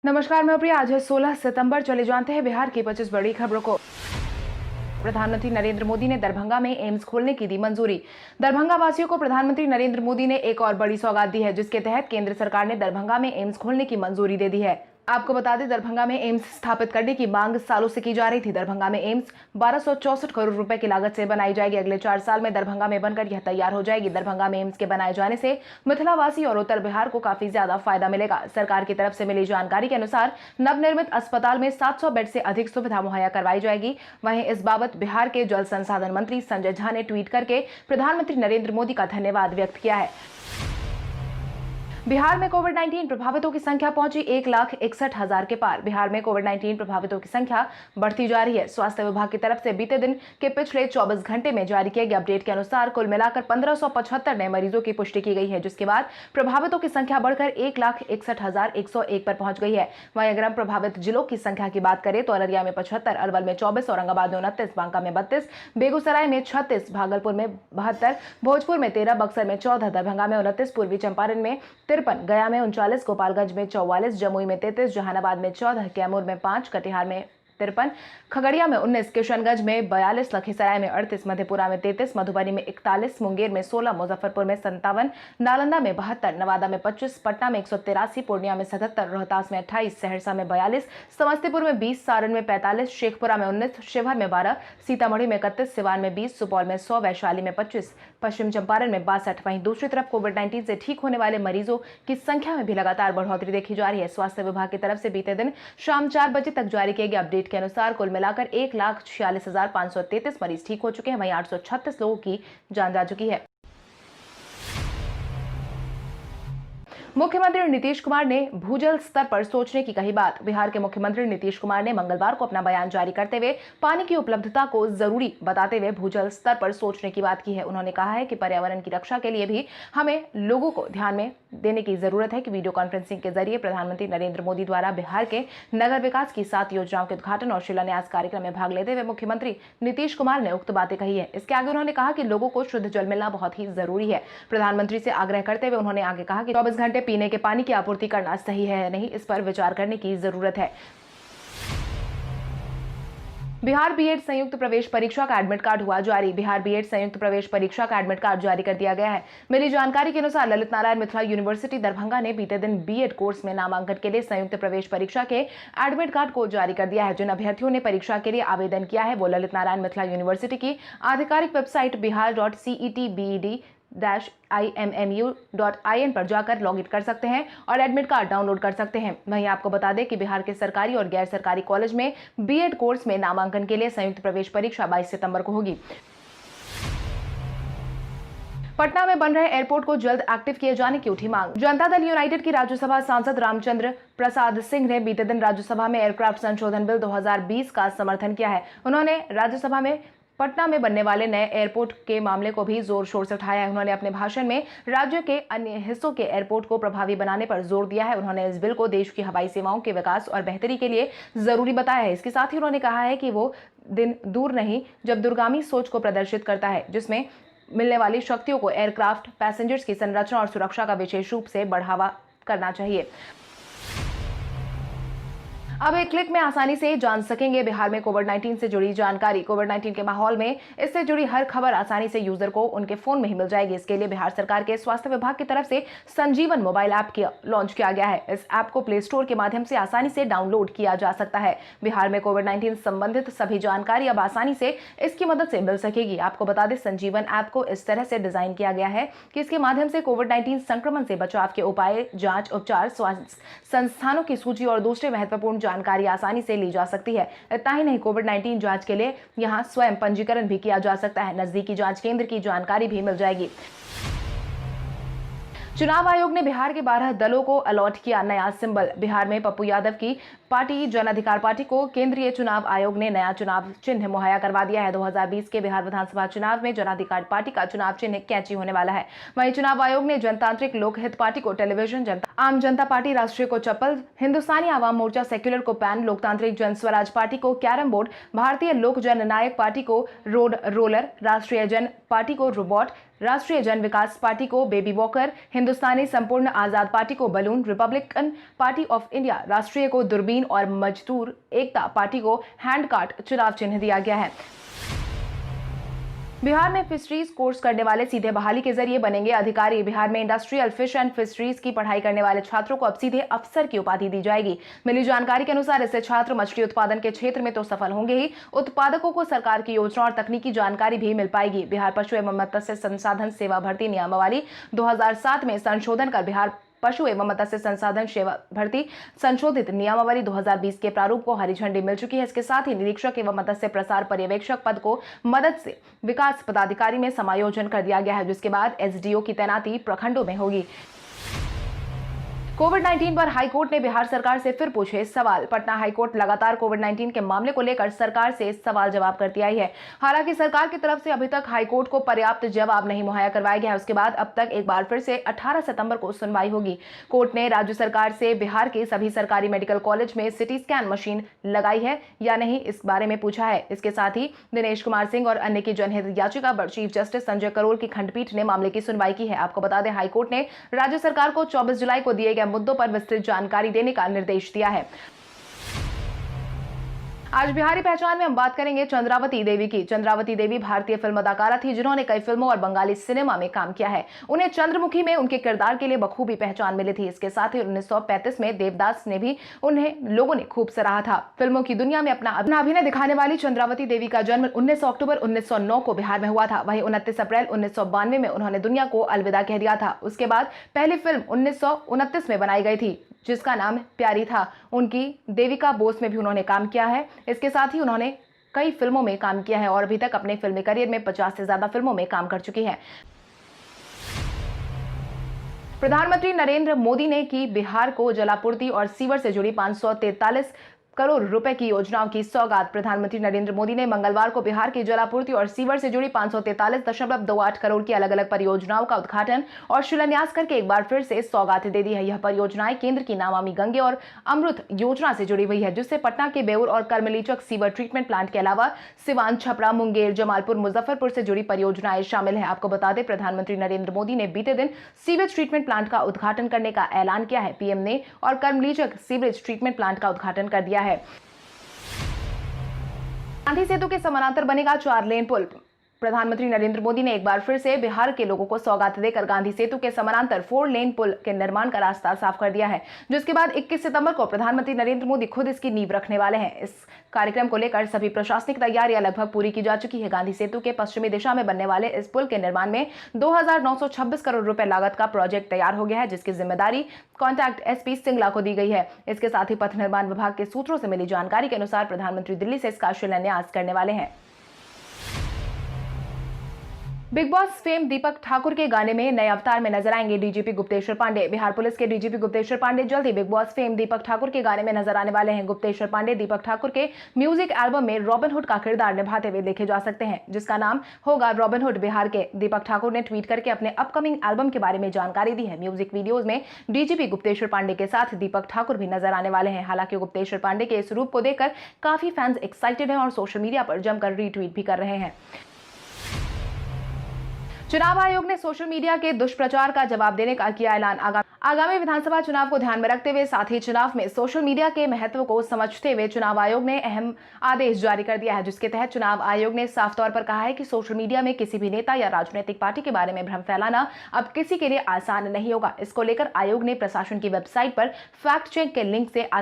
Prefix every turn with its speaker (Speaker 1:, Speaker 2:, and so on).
Speaker 1: नमस्कार, मैं प्रिया। आज है 16 सितंबर। चले जानते हैं बिहार की 25 बड़ी खबरों को। प्रधानमंत्री नरेंद्र मोदी ने दरभंगा में एम्स खोलने की दी मंजूरी। दरभंगा वासियों को प्रधानमंत्री नरेंद्र मोदी ने एक और बड़ी सौगात दी है, जिसके तहत केंद्र सरकार ने दरभंगा में एम्स खोलने की मंजूरी दे दी है। आपको बता दें, दरभंगा में एम्स स्थापित करने की मांग सालों से की जा रही थी। दरभंगा में एम्स 1264 करोड़ रुपए की लागत से बनाई जाएगी। अगले 4 साल में दरभंगा में बनकर यह तैयार हो जाएगी। दरभंगा में एम्स के बनाए जाने से मिथिलावासी और उत्तर बिहार को काफी ज्यादा फायदा मिलेगा। सरकार की तरफ से मिली जानकारी के अनुसार नवनिर्मित अस्पताल में 700 बेड से अधिक सुविधा मुहैया करवाई जाएगी। वहीं इस बाबत बिहार के जल संसाधन मंत्री संजय झा ने ट्वीट करके प्रधानमंत्री नरेंद्र मोदी का धन्यवाद व्यक्त किया है। बिहार में कोविड-19 प्रभावितों की संख्या पहुंची 1,61,000 के पार। बिहार में कोविड-19 प्रभावितों की संख्या बढ़ती जा रही है। स्वास्थ्य विभाग की तरफ से बीते दिन के पिछले 24 घंटे में जारी किए गए अपडेट के अनुसार कुल मिलाकर 1575 नए मरीजों की पुष्टि की गई है, जिसके बाद प्रभावितों की संख्या बढ़कर 1,61,101 पर पहुंच गई है। वहीं अगर हम प्रभावित जिलों की संख्या की बात करें तो अररिया में 75, अरवल में 24, औरंगाबाद में 29, बांका में 32, बेगूसराय में 36, भागलपुर में 72, भोजपुर में 13, बक्सर में 14, दरभंगा में 29, पूर्वी चंपारण में 53, गया में 39, गोपालगंज में 44, जमुई में 33, जहानाबाद में 14, कैमूर में 5, कटिहार में 53, खगड़िया में 19, किशनगंज में 42, लखीसराय में 38, मधेपुरा में 33, मधुबनी में 41, मुंगेर में 16, मुजफ्फरपुर में 57, नालंदा में 72, नवादा में 25, पटना में 183, पूर्णिया में 77, रोहतास में 28, सहरसा में 42, समस्तीपुर में 20, सारण में 45, शेखपुरा में 19, शिवहर में 12, सीतामढ़ी में 31, सिवान में 20, सुपौल में 100, वैशाली में 25, पश्चिम चंपारण में 62। वहीं दूसरी तरफ कोविड-19 से ठीक होने वाले मरीजों की संख्या में भी लगातार बढ़ोतरी देखी जा रही है। स्वास्थ्य विभाग की तरफ से बीते दिन शाम 4 बजे तक जारी किए गए अपडेट के अनुसार कुल मिलाकर 1,46,533 मरीज ठीक हो चुके हैं। वहीं 836 लोगों की जान जा चुकी है। मुख्यमंत्री नीतीश कुमार ने भूजल स्तर पर सोचने की कही बात। बिहार के मुख्यमंत्री नीतीश कुमार ने मंगलवार को अपना बयान जारी करते हुए पानी की उपलब्धता को जरूरी बताते हुए भूजल स्तर पर सोचने की बात की है। उन्होंने कहा है कि पर्यावरण की रक्षा के लिए भी हमें लोगों को ध्यान में देने की जरूरत है कि वीडियो कॉन्फ्रेंसिंग के जरिए प्रधानमंत्री नरेंद्र मोदी द्वारा बिहार के नगर विकास की 7 योजनाओं के उद्घाटन और शिलान्यास कार्यक्रम में भाग लेते हुए मुख्यमंत्री नीतीश कुमार ने उक्त बातें कही है। इसके आगे उन्होंने कहा कि लोगों को शुद्ध जल मिलना बहुत ही जरूरी है। प्रधानमंत्री से आग्रह करते हुए उन्होंने आगे कहा कि 24 घंटे पीने के पानी की आपूर्ति करना सही है या नहीं, इस पर विचार करने की जरूरत है। बिहार बीएड संयुक्त प्रवेश परीक्षा का एडमिट कार्ड हुआ जारी। बिहार बीएड संयुक्त प्रवेश परीक्षा का एडमिट कार्ड जारी कर दिया गया है। मिली जानकारी के अनुसार ललित नारायण मिथिला यूनिवर्सिटी दरभंगा ने बीते दिन बीएड कोर्स में नामांकन के लिए संयुक्त प्रवेश परीक्षा के एडमिट कार्ड को जारी कर दिया है। जिन अभ्यर्थियों ने परीक्षा के लिए आवेदन किया है वो ललित नारायण मिथिला यूनिवर्सिटी की आधिकारिक वेबसाइट bihar.cetbed-immu.in पर जाकर लॉगिन कर सकते हैं और एडमिट कार्ड डाउनलोड कर सकते हैं। वहीं आपको बता दें कि बिहार के सरकारी और गैर सरकारी कॉलेज में बीएड कोर्स में नामांकन के लिए संयुक्त प्रवेश परीक्षा 22 सितंबर को होगी। पटना में बन रहे एयरपोर्ट को जल्द एक्टिव किए जाने की उठी मांग। जनता दल यूनाइटेड की राज्यसभा सांसद रामचंद्र प्रसाद सिंह ने बीते दिन राज्यसभा में एयरक्राफ्ट संशोधन बिल 2020 का समर्थन किया है। उन्होंने राज्यसभा में पटना में बनने वाले नए एयरपोर्ट के मामले को भी जोर शोर से उठाया है। उन्होंने अपने भाषण में राज्य के अन्य हिस्सों के एयरपोर्ट को प्रभावी बनाने पर जोर दिया है। उन्होंने इस बिल को देश की हवाई सेवाओं के विकास और बेहतरी के लिए जरूरी बताया है। इसके साथ ही उन्होंने कहा है कि वो दिन दूर नहीं जब दूरगामी सोच को प्रदर्शित करता है, जिसमें मिलने वाली शक्तियों को एयरक्राफ्ट पैसेंजर्स की संरचना और सुरक्षा का विशेष रूप से बढ़ावा करना चाहिए। अब एक क्लिक में आसानी से जान सकेंगे बिहार में कोविड-19 से जुड़ी जानकारी। कोविड-19 के माहौल में इससे जुड़ी हर खबर आसानी से यूजर को उनके फोन में ही मिल जाएगी। इसके लिए बिहार सरकार के स्वास्थ्य विभाग की तरफ से संजीवन मोबाइल ऐप लॉन्च किया गया है। इस ऐप को प्ले स्टोर के माध्यम से आसानी से डाउनलोड किया जा सकता है। बिहार में कोविड-19 संबंधित सभी जानकारी अब आसानी से इसकी मदद से मिल सकेगी। आपको बता दें, संजीवन ऐप को इस तरह से डिजाइन किया गया है कि इसके माध्यम से कोविड-19 संक्रमण से बचाव के उपाय, जांच, उपचार, स्वास्थ्य संस्थानों की सूची और दूसरे महत्वपूर्ण जानकारी आसानी से ली जा सकती है। इतना ही नहीं, कोविड-19 जांच के लिए यहां स्वयं पंजीकरण भी किया जा सकता है। नजदीकी जांच केंद्र की जानकारी भी मिल जाएगी। चुनाव आयोग ने बिहार के 12 दलों को अलॉट किया नया सिंबल। बिहार में पप्पू यादव की पार्टी जन अधिकार पार्टी को केंद्रीय चुनाव आयोग ने नया चुनाव चिन्ह मुहैया करवा दिया है। 2020 के बिहार विधानसभा चुनाव में जन अधिकार पार्टी का चुनाव चिन्ह कैंची होने वाला है। वहीं चुनाव आयोग ने जनतांत्रिक लोकहित पार्टी को टेलीविजन, आम जनता पार्टी राष्ट्रीय को चप्पल, हिंदुस्तानी आवाम मोर्चा सेक्युलर को पैन, लोकतांत्रिक जन स्वराज पार्टी को कैरम बोर्ड, भारतीय लोक जन नायक पार्टी को रोड रोलर, राष्ट्रीय जन पार्टी को रोबोट, राष्ट्रीय जन विकास पार्टी को बेबी वॉकर, हिंदुस्तानी संपूर्ण आजाद पार्टी को balloon, Republican party of India राष्ट्रीय को दूरबीन और मजदूर एकता पार्टी को हैंड कार्ट चुनाव चिन्ह दिया गया है। बिहार में फिशरीज कोर्स करने वाले सीधे बहाली के जरिए बनेंगे अधिकारी। बिहार में इंडस्ट्रियल फिश एंड फिशरीज की पढ़ाई करने वाले छात्रों को अब सीधे अफसर की उपाधि दी जाएगी। मिली जानकारी के अनुसार इससे छात्र मछली उत्पादन के क्षेत्र में तो सफल होंगे ही, उत्पादकों को सरकार की योजना और तकनीकी जानकारी भी मिल पाएगी। बिहार पशु एवं मत्स्य संसाधन सेवा भर्ती नियमावली 2007 में संशोधन कर बिहार पशु एवं मत्स्य संसाधन सेवा भर्ती संशोधित नियमावली 2020 के प्रारूप को हरी झंडी मिल चुकी है। इसके साथ ही निरीक्षक एवं मत्स्य प्रसार पर्यवेक्षक पद को मदद से विकास पदाधिकारी में समायोजन कर दिया गया है, जिसके बाद एसडीओ की तैनाती प्रखंडों में होगी। कोविड-19 पर हाईकोर्ट ने बिहार सरकार से फिर पूछे सवाल। पटना हाईकोर्ट लगातार कोविड-19 के मामले को लेकर सरकार से सवाल जवाब करती आई है। हालांकि सरकार की तरफ से अभी तक हाईकोर्ट को पर्याप्त जवाब नहीं मुहैया करवाया गया है। उसके बाद अब तक एक बार फिर से 18 सितंबर को सुनवाई होगी। कोर्ट ने राज्य सरकार से बिहार के सभी सरकारी मेडिकल कॉलेज में सिटी स्कैन मशीन लगाई है या नहीं, इस बारे में पूछा है। इसके साथ ही दिनेश कुमार सिंह और अन्य की जनहित याचिका पर चीफ जस्टिस संजय करोल की खंडपीठ ने मामले की सुनवाई की है। आपको बता दें, हाईकोर्ट ने राज्य सरकार को 24 जुलाई को दिए गए मुद्दों पर विस्तृत जानकारी देने का निर्देश दिया है। आज बिहारी पहचान में हम बात करेंगे चंद्रावती देवी की। चंद्रावती देवी भारतीय फिल्म अदाकारा थी जिन्होंने कई फिल्मों और बंगाली सिनेमा में काम किया है। उन्हें चंद्रमुखी में उनके किरदार के लिए बखूबी पहचान मिली थी। इसके साथ ही 1935 में देवदास ने भी उन्हें लोगों ने खूब सराहा था। फिल्मों की दुनिया में अपना अभिनय दिखाने वाली चंद्रावती देवी का जन्म 19 अक्टूबर 1909 को बिहार में हुआ था। वहीं 29 अप्रैल 1992 में उन्होंने दुनिया को अलविदा कह दिया था। उसके बाद पहली फिल्म 1929 में बनाई गई थी जिसका नाम प्यारी था। उनकी देविका बोस में भी उन्होंने काम किया है। इसके साथ ही उन्होंने कई फिल्मों में काम किया है और अभी तक अपने फिल्मी करियर में 50 से ज्यादा फिल्मों में काम कर चुकी है। प्रधानमंत्री नरेंद्र मोदी ने की बिहार को जलापूर्ति और सीवर से जुड़ी 543 करोड़ रुपए की योजनाओं की सौगात। प्रधानमंत्री नरेंद्र मोदी ने मंगलवार को बिहार की जलापूर्ति और सीवर से जुड़ी 543.28 करोड़ की अलग अलग परियोजनाओं का उद्घाटन और शिलान्यास करके एक बार फिर से सौगात दे दी है। यह परियोजनाएं केंद्र की नमामि गंगे और अमृत योजना से जुड़ी हुई है, जिससे पटना के बेउर और कर्मलीचक सीवर ट्रीटमेंट प्लांट के अलावा सिवान, छपरा, मुंगेर, जमालपुर, मुजफ्फरपुर से जुड़ी परियोजनाएं शामिल है। आपको बता दें, प्रधानमंत्री नरेंद्र मोदी ने बीते दिन सीवेज ट्रीटमेंट प्लांट का उद्घाटन करने का ऐलान किया है। पीएम ने और कर्मलीचक सीवरेज ट्रीटमेंट प्लांट का उद्घाटन कर दिया है। गांधी सेतु के समानांतर बनेगा 4 लेन पुल। प्रधानमंत्री नरेंद्र मोदी ने एक बार फिर से बिहार के लोगों को सौगात देकर गांधी सेतु के समानांतर 4 लेन पुल के निर्माण का रास्ता साफ कर दिया है, जिसके बाद 21 सितंबर को प्रधानमंत्री नरेंद्र मोदी खुद इसकी नींव रखने वाले हैं। इस कार्यक्रम को लेकर सभी प्रशासनिक तैयारियां लगभग पूरी की जा चुकी है। गांधी सेतु के पश्चिमी दिशा में बनने वाले इस पुल के निर्माण में 2,926 करोड़ रुपए लागत का प्रोजेक्ट तैयार हो गया है, जिसकी जिम्मेदारी कॉन्टैक्ट एसपी सिंगला को दी गई है। इसके साथ ही पथ निर्माण विभाग के सूत्रों से मिली जानकारी के अनुसार प्रधानमंत्री दिल्ली से इसका शिलान्यास करने वाले हैं। बिग बॉस फेम दीपक ठाकुर के गाने में नए अवतार में नजर आएंगे डीजीपी गुप्तेश्वर पांडे। बिहार पुलिस के डीजीपी गुप्तेश्वर पांडे जल्द ही बिग बॉस फेम दीपक ठाकुर के गाने में नजर आने वाले हैं। गुप्तेश्वर पांडे दीपक ठाकुर के म्यूजिक एल्बम में रॉबिनहुड का किरदार निभाते हुए देखे जा सकते हैं, जिसका नाम होगा रॉबिनहुड। बिहार के दीपक ठाकुर ने ट्वीट करके अपने अपकमिंग एल्बम के बारे में जानकारी दी है। म्यूजिक वीडियोज में डीजीपी गुप्तेश्वर पांडे के साथ दीपक ठाकुर भी नजर आने वाले हैं। हालांकि गुप्तेश्वर पांडे के इस रूप को देखकर काफी फैंस एक्साइटेड हैं और सोशल मीडिया पर जमकर रीट्वीट भी कर रहे हैं। चुनाव आयोग ने सोशल मीडिया के दुष्प्रचार का जवाब देने का किया ऐलान। आगामी विधानसभा चुनाव को ध्यान में रखते हुए साथ ही चुनाव में सोशल मीडिया के महत्व को समझते हुए चुनाव आयोग ने अहम आदेश जारी कर दिया है, जिसके तहत चुनाव आयोग ने साफ तौर पर कहा है कि सोशल मीडिया में किसी भी नेता या राजनीतिक पार्टी के बारे में भ्रम फैलाना अब किसी के लिए आसान नहीं होगा। इसको लेकर आयोग ने प्रशासन की वेबसाइट पर फैक्ट चेक के लिंक से